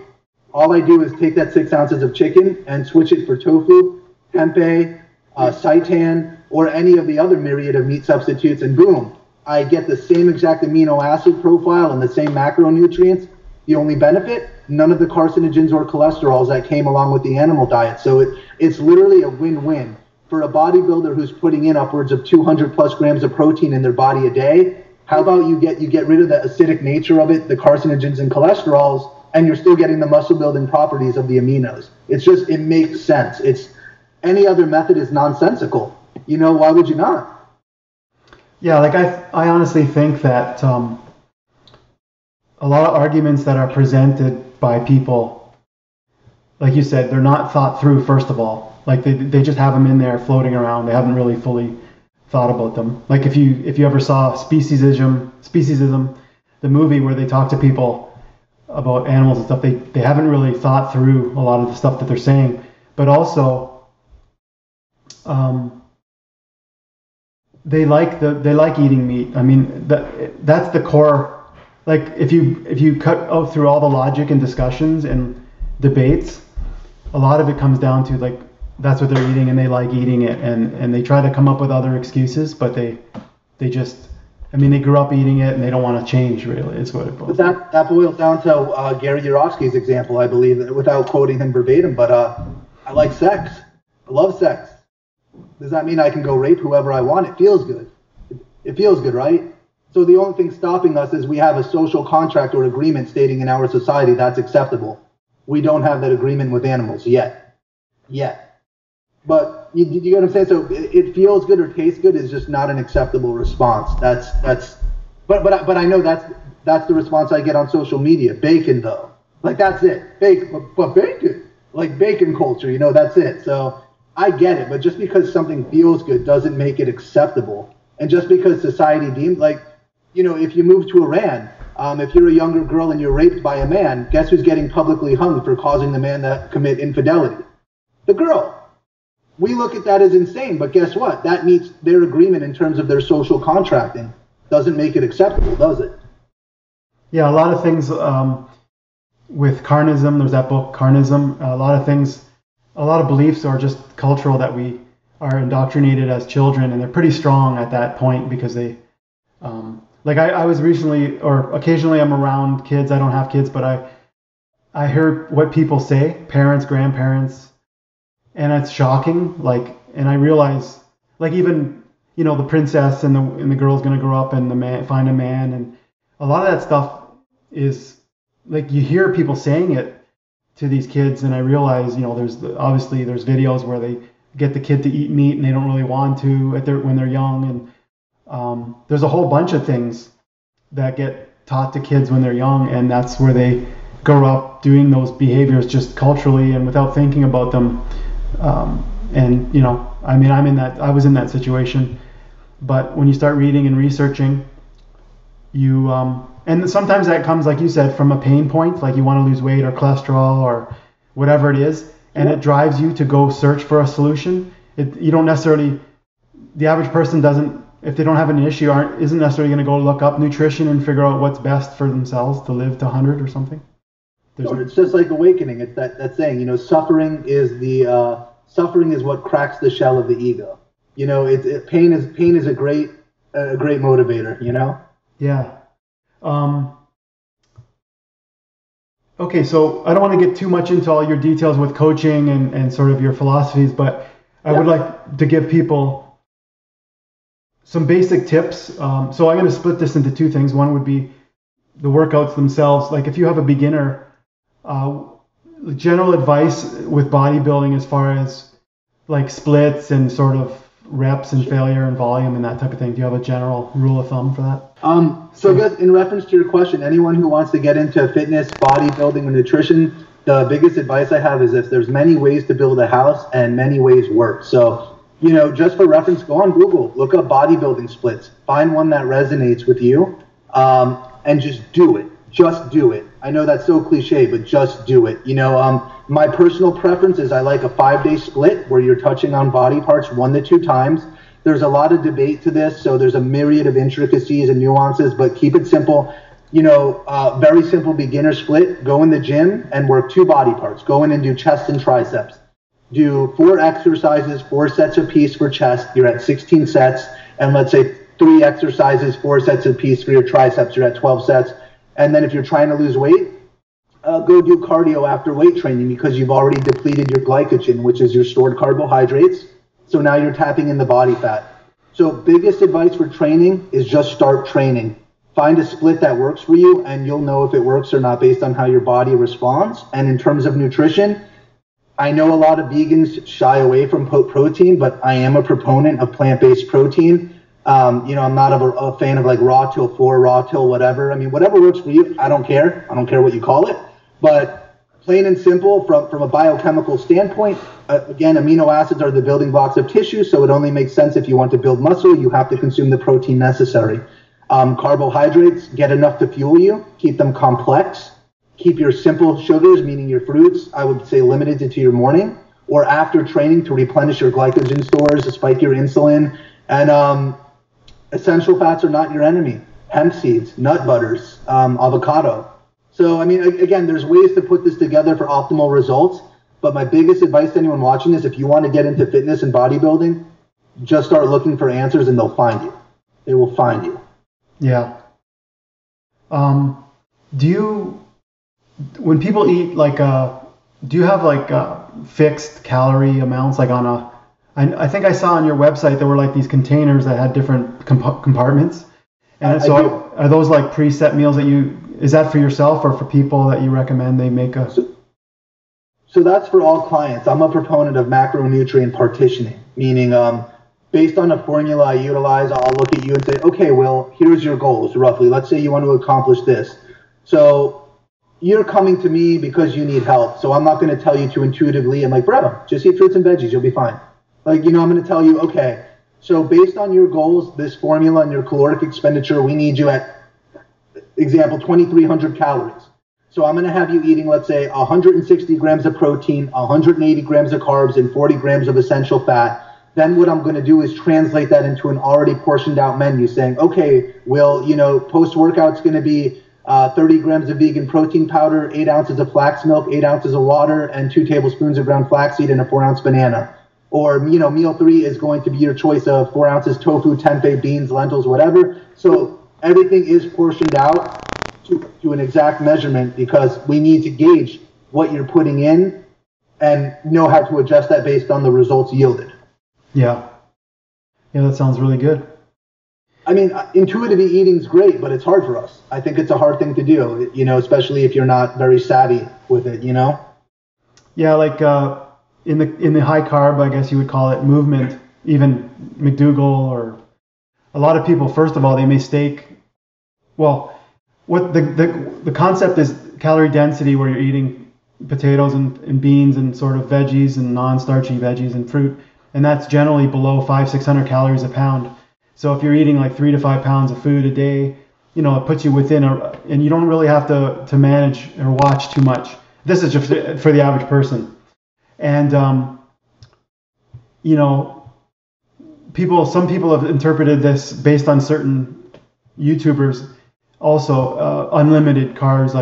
all I do is take that 6 ounces of chicken and switch it for tofu, tempeh, seitan, or any of the other myriad of meat substitutes, and boom, I get the same exact amino acid profile and the same macronutrients. The only benefit, none of the carcinogens or cholesterols that came along with the animal diet. So it's literally a win-win. For a bodybuilder who's putting in upwards of 200 plus grams of protein in their body a day, how about you get rid of the acidic nature of it, the carcinogens and cholesterols, and you're still getting the muscle building properties of the aminos. It's just, it makes sense. It's, any other method is nonsensical. You know, why would you not? Yeah, like I honestly think that a lot of arguments that are presented by people, like you said, they're not thought through, first of all. Like they just have them in there floating around. They haven't really fully thought about them. Like if you ever saw Speciesism, the movie where they talk to people about animals and stuff, they haven't really thought through a lot of the stuff that they're saying. But also, they like eating meat. I mean, that's the core. Like if you cut out through all the logic and discussions and debates, a lot of it comes down to like that's what they're eating and they like eating it, and they try to come up with other excuses, but they just, I mean, they grew up eating it and they don't want to change, really, is what it boils down to. That boils down to Gary Yourofsky's example, I believe, without quoting him verbatim, but I like sex. I love sex. Does that mean I can go rape whoever I want? It feels good. It feels good, right? So the only thing stopping us is we have a social contract or agreement stating in our society that's acceptable. We don't have that agreement with animals yet. But you get what I'm saying? So it feels good or tastes good is just not an acceptable response. But I know that's the response I get on social media. Bacon though, like that's it. Bacon, but bacon, like bacon culture, you know, that's it. So I get it, but just because something feels good doesn't make it acceptable. And just because society deemed, like, you know, if you move to Iran, if you're a younger girl and you're raped by a man, guess who's getting publicly hung for causing the man to commit infidelity? The girl. We look at that as insane, but guess what? That meets their agreement in terms of their social contracting. Doesn't make it acceptable, does it? Yeah, a lot of things with carnism, there's that book, Carnism, a lot of beliefs are just cultural that we are indoctrinated as children, and they're pretty strong at that point because they, like I was recently, or occasionally I'm around kids, I don't have kids, but I heard what people say, parents, grandparents, and it's shocking, like, and I realize, like, even, you know, the princess and the girl's gonna grow up and the man find a man, and a lot of that stuff is, like, you hear people saying it to these kids, and I realize, you know, there's videos where they get the kid to eat meat and they don't really want to when they're young, and there's a whole bunch of things that get taught to kids when they're young, and that's where they grow up doing those behaviors just culturally and without thinking about them. And, you know, I mean, I was in that situation, but when you start reading and researching, you, and sometimes that comes, like you said, from a pain point, like you want to lose weight or cholesterol or whatever it is, and it drives you to go search for a solution. You don't necessarily, the average person doesn't, if they don't have an issue, isn't necessarily going to go look up nutrition and figure out what's best for themselves to live to 100 or something. It's just like awakening. It's that saying, you know, suffering is what cracks the shell of the ego. You know, pain is a great motivator. You know. Yeah. Okay, so I don't want to get too much into all your details with coaching and sort of your philosophies, but I would like to give people some basic tips. So I'm going to split this into two things. One would be the workouts themselves. Like if you have a beginner, general advice with bodybuilding as far as like splits and sort of reps and failure and volume and that type of thing. Do you have a general rule of thumb for that? So I guess in reference to your question, anyone who wants to get into fitness, bodybuilding, or nutrition, the biggest advice I have is if there's many ways to build a house and many ways work. So, just for reference, go on Google, look up bodybuilding splits, find one that resonates with you, and just do it. Just do it. I know that's so cliche, but just do it. My personal preference is I like a 5-day split where you're touching on body parts 1 to 2 times. There's a lot of debate to this, so there's a myriad of intricacies and nuances, but keep it simple. Very simple beginner split. Go in the gym and work 2 body parts. Go in and do chest and triceps. Do 4 exercises, 4 sets apiece for chest. You're at 16 sets. And let's say 3 exercises, 4 sets apiece for your triceps. You're at 12 sets. And then if you're trying to lose weight, go do cardio after weight training because you've already depleted your glycogen, which is your stored carbohydrates. So now you're tapping in the body fat. So biggest advice for training is just start training. Find a split that works for you, and you'll know if it works or not based on how your body responds. And in terms of nutrition, I know a lot of vegans shy away from protein, but I am a proponent of plant-based protein. I'm not a fan of like raw till 4, raw till whatever. I mean, whatever works for you, I don't care. I don't care what you call it. But plain and simple, from a biochemical standpoint, again, amino acids are the building blocks of tissue, so it only makes sense if you want to build muscle, you have to consume the protein necessary. Carbohydrates, get enough to fuel you, keep them complex. Keep your simple sugars, meaning your fruits, I would say limited to your morning or after training to replenish your glycogen stores, to spike your insulin. And essential fats are not your enemy. Hemp seeds, nut butters, avocado. So, I mean, again, there's ways to put this together for optimal results. But my biggest advice to anyone watching this, if you want to get into fitness and bodybuilding, just start looking for answers and they'll find you. They will find you. Yeah. When people eat, do you have fixed calorie amounts, like I think I saw on your website there were like these containers that had different compartments. And so are those like preset meals is that for yourself or for people that you recommend they make a? So that's for all clients. I'm a proponent of macronutrient partitioning, meaning based on a formula I utilize, I'll look at you and say, okay, well, here's your goals roughly. Let's say you want to accomplish this. So you're coming to me because you need help. So I'm not going to tell you to intuitively, I'm like, bro, just eat fruits and veggies, you'll be fine. I'm going to tell you, okay, so based on your goals, this formula and your caloric expenditure, we need you at, example, 2,300 calories. So I'm going to have you eating, let's say, 160 grams of protein, 180 grams of carbs, and 40 grams of essential fat. Then what I'm going to do is translate that into an already portioned out menu saying, okay, well, post-workout's going to be 30 grams of vegan protein powder, 8 ounces of flax milk, 8 ounces of water, and 2 tablespoons of ground flaxseed and a 4-ounce banana. Or, meal 3 is going to be your choice of 4 ounces tofu, tempeh, beans, lentils, whatever. So everything is portioned out to an exact measurement because we need to gauge what you're putting in and know how to adjust that based on the results yielded. Yeah. Yeah, that sounds really good. I mean, intuitive eating is great, but it's hard for us. I think it's a hard thing to do, especially if you're not very savvy with it, Yeah, like in the high carb, I guess you would call it, movement, even McDougall or a lot of people, first of all, they mistake, well, what the concept is calorie density, where you're eating potatoes and beans and sort of veggies and non-starchy veggies and fruit, and that's generally below 500-600 calories a pound. So if you're eating like 3 to 5 pounds of food a day, it puts you within and you don't really have to manage or watch too much. This is just for the average person. And, some people have interpreted this based on certain YouTubers also, unlimited carbs,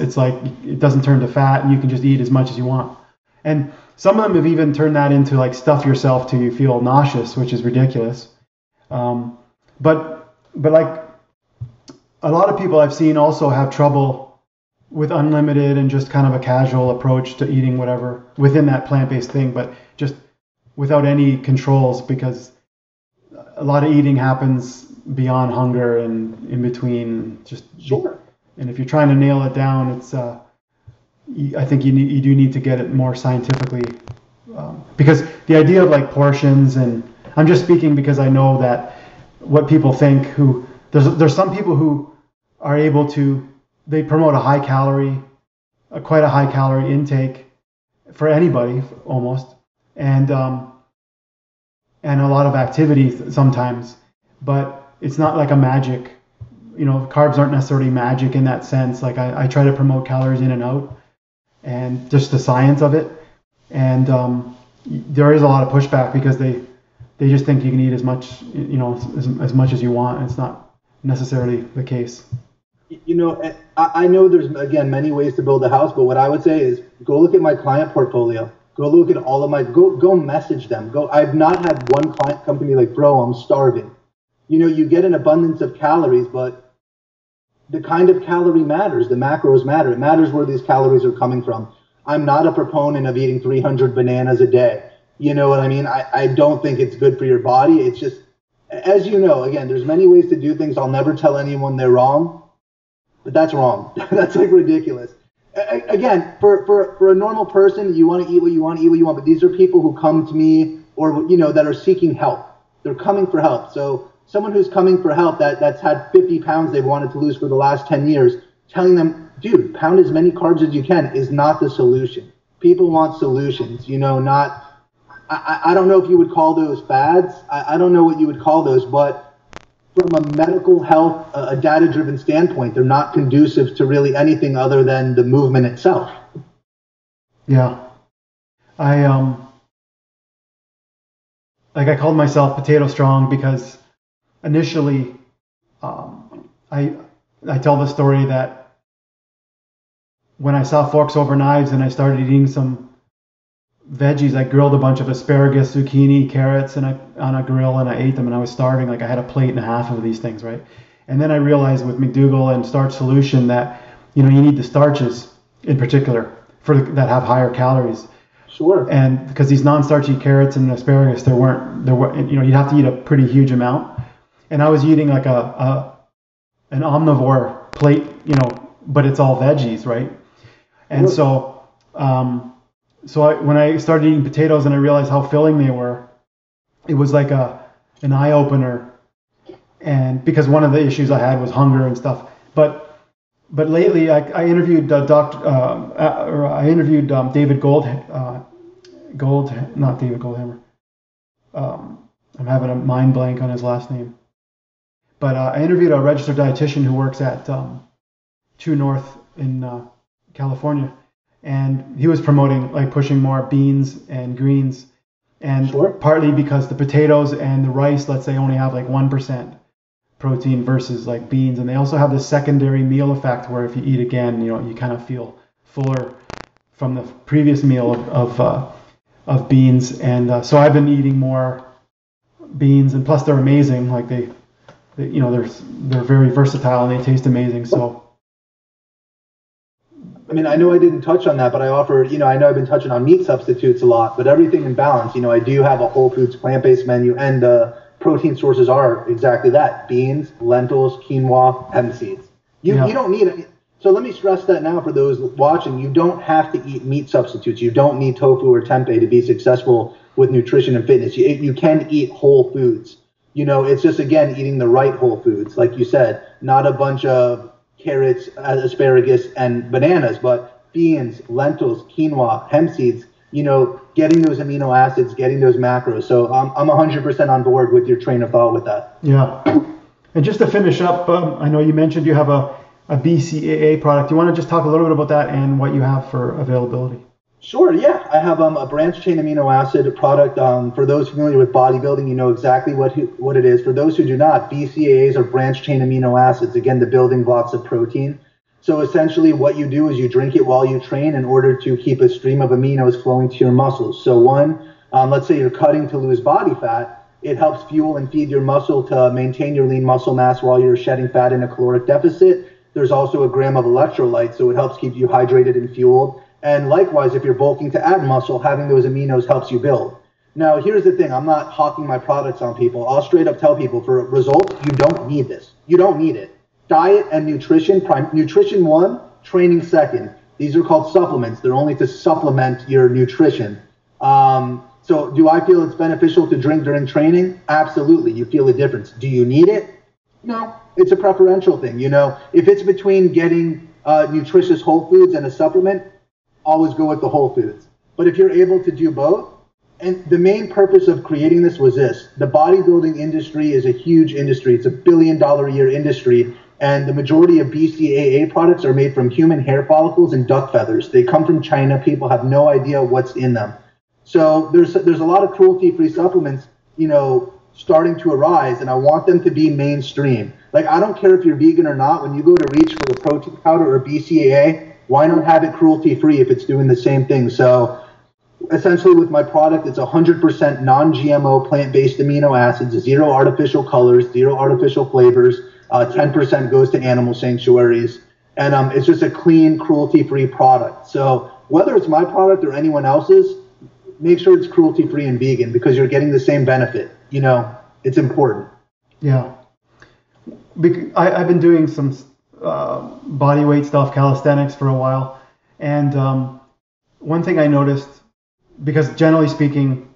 it's like it doesn't turn to fat and you can just eat as much as you want. And some of them have even turned that into like stuff yourself till you feel nauseous, which is ridiculous. But like a lot of people I've seen also have trouble with unlimited and just kind of a casual approach to eating whatever within that plant-based thing, but just without any controls, because a lot of eating happens beyond hunger and in between. Just Sure. And if you're trying to nail it down, it's I think you do need to get it more scientifically, because the idea of like portions, and I'm just speaking because I know that what people think, who there's some people who are able to, they promote a high calorie, quite a high calorie intake for anybody almost, and a lot of activity sometimes, but it's not like a magic, carbs aren't necessarily magic in that sense. Like I try to promote calories in and out and just the science of it. And there is a lot of pushback because they just think you can eat as much, as much as you want. And it's not necessarily the case. I know there's, again, many ways to build a house, but what I would say is go look at my client portfolio. Go look at all of my, go message them. I've not had one client come to me like, bro, I'm starving. You get an abundance of calories, but the kind of calorie matters. The macros matter. It matters where these calories are coming from. I'm not a proponent of eating 300 bananas a day. You know what I mean? I don't think it's good for your body. It's just, as you know, again, there's many ways to do things. I'll never tell anyone they're wrong, but that's wrong. That's like ridiculous. Again, for a normal person, you want to eat what you want, but these are people who come to me or, that are seeking help. They're coming for help. So someone who's coming for help that's had 50 pounds they've wanted to lose for the last 10 years, telling them, dude, pound as many carbs as you can is not the solution. People want solutions, not, I don't know if you would call those fads. I don't know what you would call those, but from a medical health, a data-driven standpoint, they're not conducive to really anything other than the movement itself. Yeah. I called myself Potato Strong because initially, I tell the story that when I saw forks over knives and I started eating some veggies, I grilled a bunch of asparagus, zucchini, carrots, and on a grill, and I ate them, and I was starving. Like I had a plate and a half of these things, right? And then I realized with McDougall and Starch Solution that you need the starches in particular that have higher calories. Sure. And because these non-starchy carrots and asparagus, there weren't, you'd have to eat a pretty huge amount. And I was eating like an omnivore plate, but it's all veggies, right? And so when I started eating potatoes and I realized how filling they were, it was like an eye opener. And because one of the issues I had was hunger and stuff. But lately I interviewed David not David Goldhammer. I'm having a mind blank on his last name. But I interviewed a registered dietitian who works at True North in California, and he was promoting, like, pushing more beans and greens, and Sure. Partly because the potatoes and the rice, let's say, only have like 1% protein versus like beans, and they also have this secondary meal effect where if you eat again, you kind of feel fuller from the previous meal of beans, and so I've been eating more beans, and plus they're amazing, like they're very versatile and they taste amazing. So I mean, I know I didn't touch on that, but I offer, I know I've been touching on meat substitutes a lot, but everything in balance. I do have a whole foods plant-based menu, and the protein sources are exactly that: beans, lentils, quinoa, hemp seeds. You don't need it. So let me stress that now for those watching. You don't have to eat meat substitutes. You don't need tofu or tempeh to be successful with nutrition and fitness. You can eat whole foods. It's just, again, eating the right whole foods. Like you said, not a bunch of carrots, asparagus, and bananas, but beans, lentils, quinoa, hemp seeds, getting those amino acids, getting those macros. So I'm 100% on board with your train of thought with that. Yeah. And just to finish up, I know you mentioned you have a BCAA product. You want to just talk a little bit about that and what you have for availability? Sure, yeah. I have a branched chain amino acid product. For those familiar with bodybuilding, you know exactly what it is. For those who do not, BCAAs are branched chain amino acids, again, the building blocks of protein. So essentially what you do is you drink it while you train in order to keep a stream of aminos flowing to your muscles. So let's say you're cutting to lose body fat, it helps fuel and feed your muscle to maintain your lean muscle mass while you're shedding fat in a caloric deficit. there's also a gram of electrolyte, so it helps keep you hydrated and fueled. And likewise, if you're bulking to add muscle, having those aminos helps you build. Now, here's the thing. I'm not hawking my products on people. I'll straight up tell people, for results, you don't need this. You don't need it. Diet and nutrition, nutrition one, training second. These are called supplements. They're only to supplement your nutrition. So do I feel it's beneficial to drink during training? Absolutely. You feel a difference. Do you need it? No. It's a preferential thing. You know, if it's between getting nutritious whole foods and a supplement, always go with the whole foods. But if you're able to do both, and the main purpose of creating this was this: the bodybuilding industry is a huge industry. It's $1 billion a year industry. And the majority of BCAA products are made from human hair follicles and duck feathers. They come from China. People have no idea what's in them. So there's a lot of cruelty-free supplements, you know, starting to arise, and I want them to be mainstream. Like, I don't care if you're vegan or not. When you go to reach for a protein powder or BCAA, why not have it cruelty-free if it's doing the same thing? So essentially with my product, it's 100% non-GMO plant-based amino acids, 0 artificial colors, 0 artificial flavors. 10% goes to animal sanctuaries, and it's just a clean, cruelty-free product. So whether it's my product or anyone else's, make sure it's cruelty-free and vegan, because you're getting the same benefit. You know, it's important. Yeah. I've been doing some body weight stuff, calisthenics, for a while, and one thing I noticed, because generally speaking,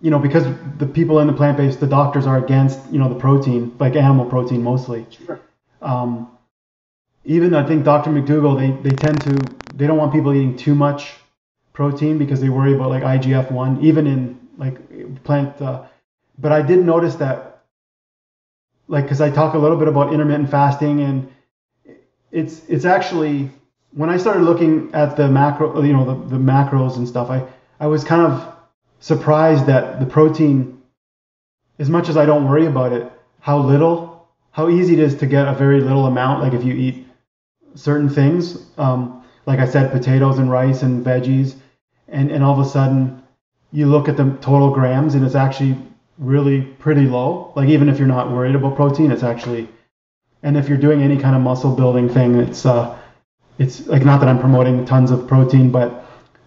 you know, because the people in the plant-based, the doctors are against, you know, the protein, like animal protein mostly. Sure. Even I think Dr. McDougall, they don't want people eating too much protein because they worry about like IGF-1, even in like plant. But I did notice that, like, because I talk a little bit about intermittent fasting, and it's actually, when I started looking at the macro, you know, the macros and stuff, I was kind of surprised that the protein, as much as I don't worry about it, how easy it is to get a very little amount. Like if you eat certain things, like I said, potatoes and rice and veggies, and all of a sudden you look at the total grams and it's actually really pretty low. Like even if you're not worried about protein, it's actually, and if you're doing any kind of muscle building thing, it's like, not that I'm promoting tons of protein, but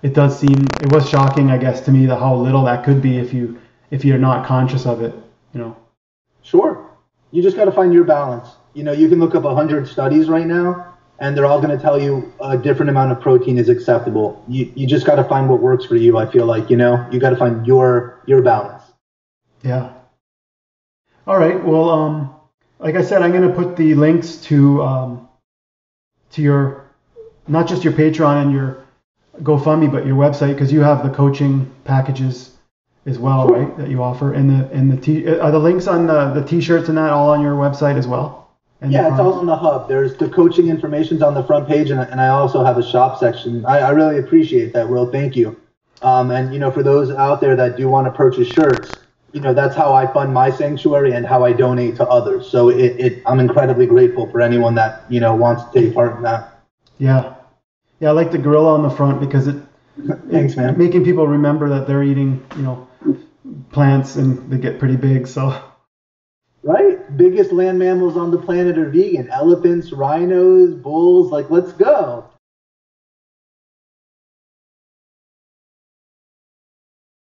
it was shocking, I guess, to me, how little that could be if you're not conscious of it, you know. Sure. You just got to find your balance. You know, you can look up 100 studies right now, and they're all going to tell you a different amount of protein is acceptable. You just got to find what works for you, I feel like, you know. You got to find your balance. Yeah. All right. Well, like I said, I'm going to put the links to your, not just your Patreon and your GoFundMe, but your website, because you have the coaching packages as well, Sure. right? That you offer, and are the links on the t-shirts and that all on your website as well? And yeah, it's all on the hub. There's the coaching information's on the front page, and I also have a shop section. I really appreciate that, Will. Thank you. And you know, for those out there that do want to purchase shirts, you know, that's how I fund my sanctuary and how I donate to others. So I'm incredibly grateful for anyone that, you know, wants to take part in that. Yeah. Yeah, I like the gorilla on the front because Thanks, man. Making people remember that they're eating, you know, plants, and they get pretty big. So. Right? Biggest land mammals on the planet are vegan. Elephants, rhinos, bulls. Like, let's go.